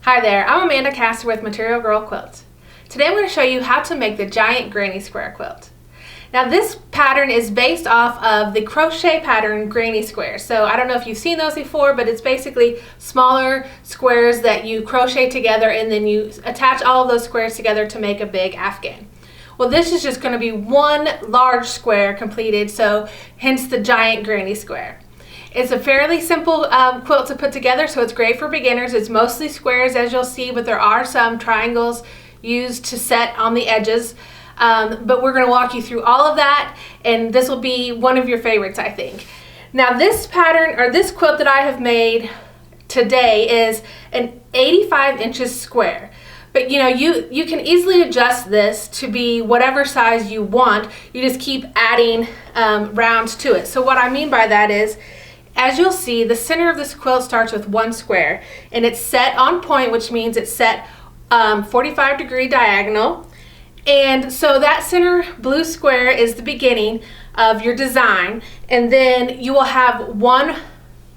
Hi there, I'm Amanda Castor with Material Girl Quilts. Today I'm going to show you how to make the Giant Granny Square Quilt. Now this pattern is based off of the crochet pattern Granny Square. So I don't know if you've seen those before, but it's basically smaller squares that you crochet together and then you attach all of those squares together to make a big afghan. Well, this is just going to be one large square completed, so hence the Giant Granny Square. It's a fairly simple quilt to put together, so it's great for beginners. It's mostly squares, as you'll see, but there are some triangles used to set on the edges. But we're going to walk you through all of that, and this will be one of your favorites, I think. Now, this pattern, or this quilt that I have made today, is an 85 inches square. But you know, you can easily adjust this to be whatever size you want. You just keep adding rounds to it. So what I mean by that is, as you'll see, the center of this quilt starts with one square, and it's set on point, which means it's set 45-degree diagonal. And so that center blue square is the beginning of your design, and then you will have one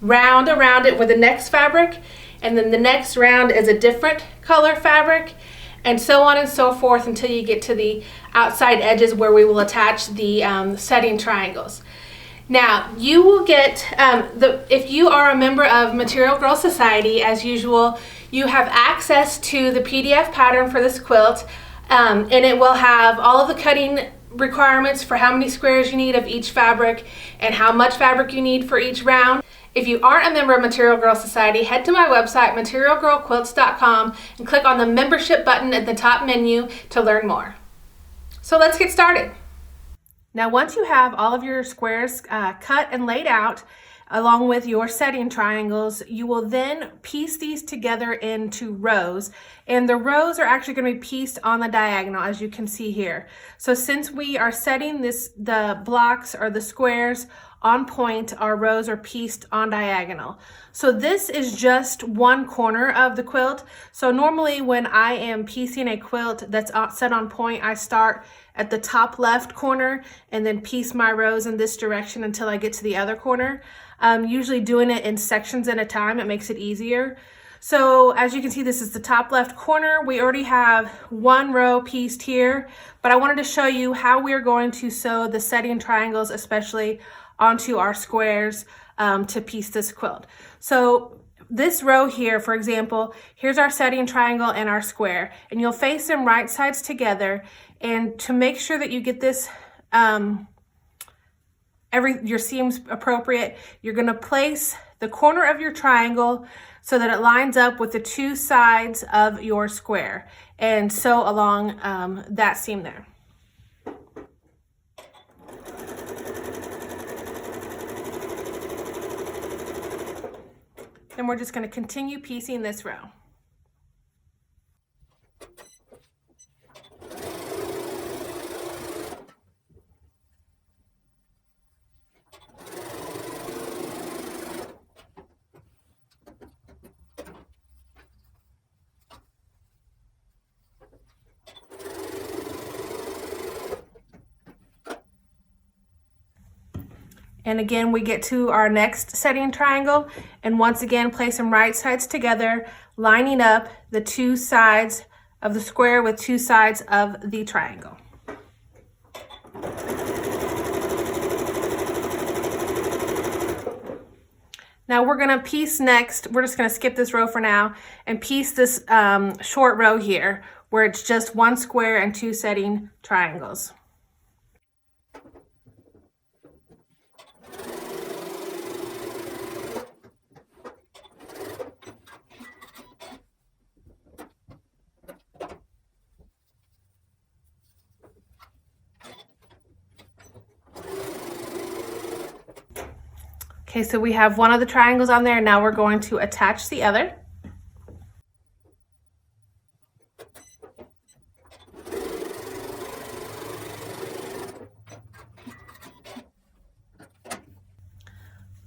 round around it with the next fabric, and then the next round is a different color fabric, and so on and so forth until you get to the outside edges where we will attach the setting triangles. Now, you will get, if you are a member of Material Girl Society, as usual, you have access to the PDF pattern for this quilt, and it will have all of the cutting requirements for how many squares you need of each fabric and how much fabric you need for each round. If you aren't a member of Material Girl Society, head to my website, materialgirlquilts.com, and click on the membership button at the top menu to learn more. So let's get started. Now, once you have all of your squares cut and laid out, along with your setting triangles, you will then piece these together into rows. And the rows are actually going to be pieced on the diagonal, as you can see here. So since we are setting the blocks or the squares on point, our rows are pieced on diagonal. So this is just one corner of the quilt. So normally when I am piecing a quilt that's set on point, I start at the top left corner and then piece my rows in this direction until I get to the other corner. Usually doing it in sections at a time, it makes it easier. So as you can see, this is the top left corner. We already have one row pieced here, but I wanted to show you how we're going to sew the setting triangles, especially onto our squares, to piece this quilt. So this row here, for example, here's our setting triangle and our square, and you'll face them right sides together. And to make sure that you get this your seams appropriate, you're going to place the corner of your triangle so that it lines up with the two sides of your square, and sew along that seam there. Then we're just going to continue piecing this row. And again, we get to our next setting triangle, and once again, place them right sides together, lining up the two sides of the square with two sides of the triangle. Now we're gonna piece next, we're just gonna skip this row for now, and piece this short row here, where it's just one square and two setting triangles. Okay, so we have one of the triangles on there. Now we're going to attach the other.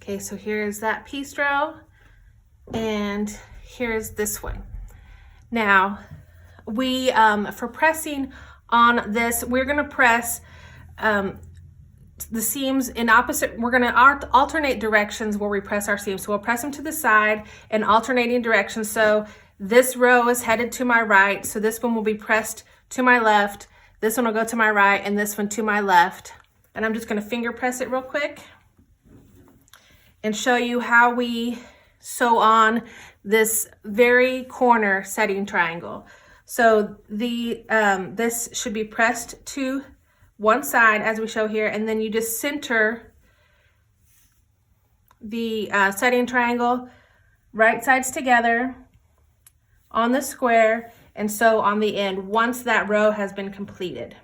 Okay, so here's that piece row, and here's this one. Now, for pressing on this, we're gonna press the seams in opposite, we're going to alternate directions where we press our seams. So we'll press them to the side in alternating directions. So This row is headed to my right, so this one will be pressed to my left, this one will go to my right, and this one to my left. And I'm just gonna finger press it real quick and show you how we sew on this very corner setting triangle. So this should be pressed to one side as we show here, and then you just center the setting triangle, right sides together on the square, and sew on the end once that row has been completed.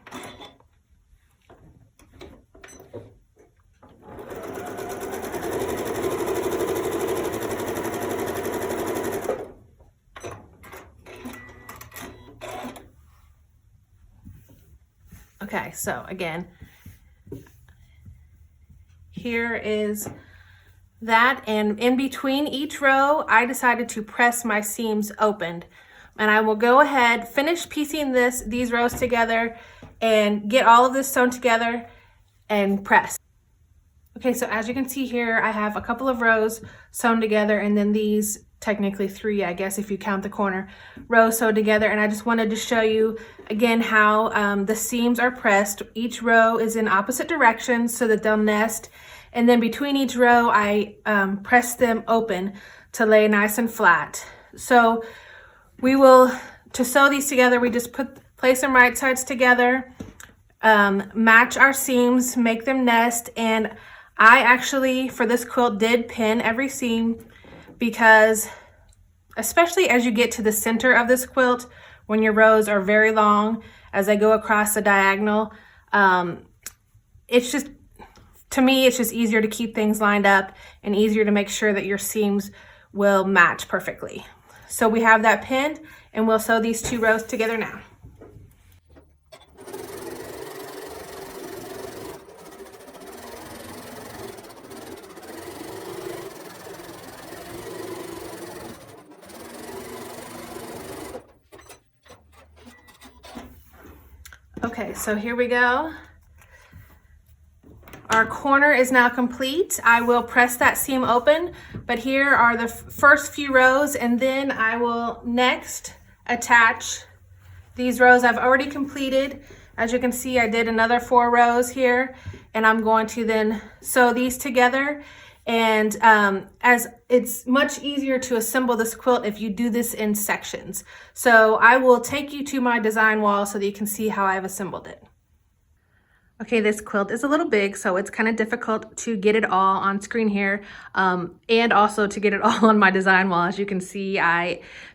Okay, so again, here is that, and in between each row, I decided to press my seams opened. And I will go ahead, finish piecing these rows together and get all of this sewn together and press. Okay, so as you can see here, I have a couple of rows sewn together, and then these, technically 3, I guess, if you count the corner, rows sewed together. And I just wanted to show you again how the seams are pressed. Each row is in opposite directions so that they'll nest. And then between each row, I press them open to lay nice and flat. So to sew these together, we just place them right sides together, match our seams, make them nest. And I actually, for this quilt, did pin every seam, because especially as you get to the center of this quilt, when your rows are very long as they go across the diagonal, it's just, to me, it's just easier to keep things lined up and easier to make sure that your seams will match perfectly. So we have that pinned, and we'll sew these 2 rows together now. Okay, so here we go. Our corner is now complete. I will press that seam open, but here are the first few rows, and then I will next attach these rows I've already completed. As you can see, I did another 4 rows here, and I'm going to then sew these together. And as it's much easier to assemble this quilt if you do this in sections. So I will take you to my design wall so that you can see how I've assembled it. Okay, this quilt is a little big, so it's kind of difficult to get it all on screen here, and also to get it all on my design wall. As you can see,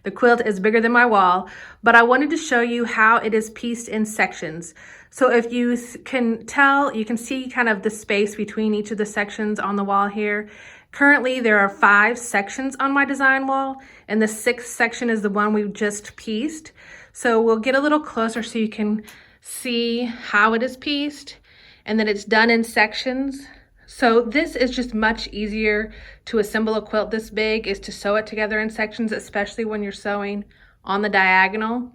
the quilt is bigger than my wall, but I wanted to show you how it is pieced in sections. So if you can tell, you can see kind of the space between each of the sections on the wall here. Currently, there are 5 sections on my design wall, and the 6th section is the one we've just pieced. So we'll get a little closer so you can see how it is pieced, and then it's done in sections. So this is just much easier to assemble a quilt this big, is to sew it together in sections, especially when you're sewing on the diagonal.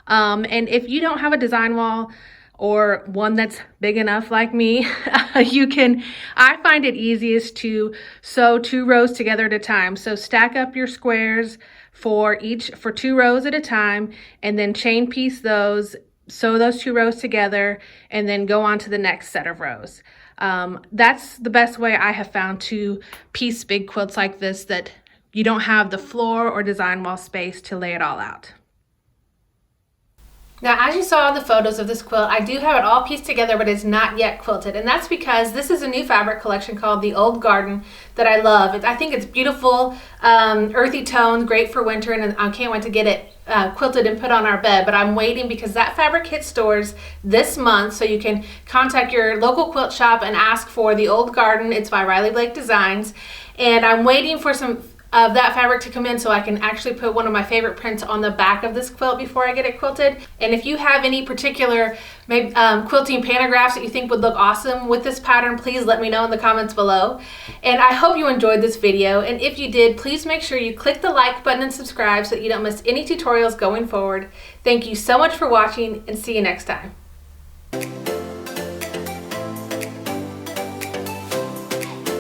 And if you don't have a design wall or one that's big enough like me, I find it easiest to sew 2 rows together at a time. So stack up your squares for 2 rows at a time, and then chain piece those, sew those 2 rows together, and then go on to the next set of rows. That's the best way I have found to piece big quilts like this, that you don't have the floor or design wall space to lay it all out. Now, as you saw in the photos of this quilt, I do have it all pieced together, but it's not yet quilted. And that's because this is a new fabric collection called the Old Garden that I love. I think it's beautiful, earthy tones, great for winter, and I can't wait to get it quilted and put on our bed. But I'm waiting because that fabric hits stores this month, so you can contact your local quilt shop and ask for the Old Garden. It's by Riley Blake Designs. And I'm waiting for some of that fabric to come in so I can actually put one of my favorite prints on the back of this quilt before I get it quilted. And if you have any particular quilting pantographs that you think would look awesome with this pattern, please let me know in the comments below. And I hope you enjoyed this video, and if you did, please make sure you click the like button and subscribe so that you don't miss any tutorials going forward. Thank you so much for watching, and see you next time.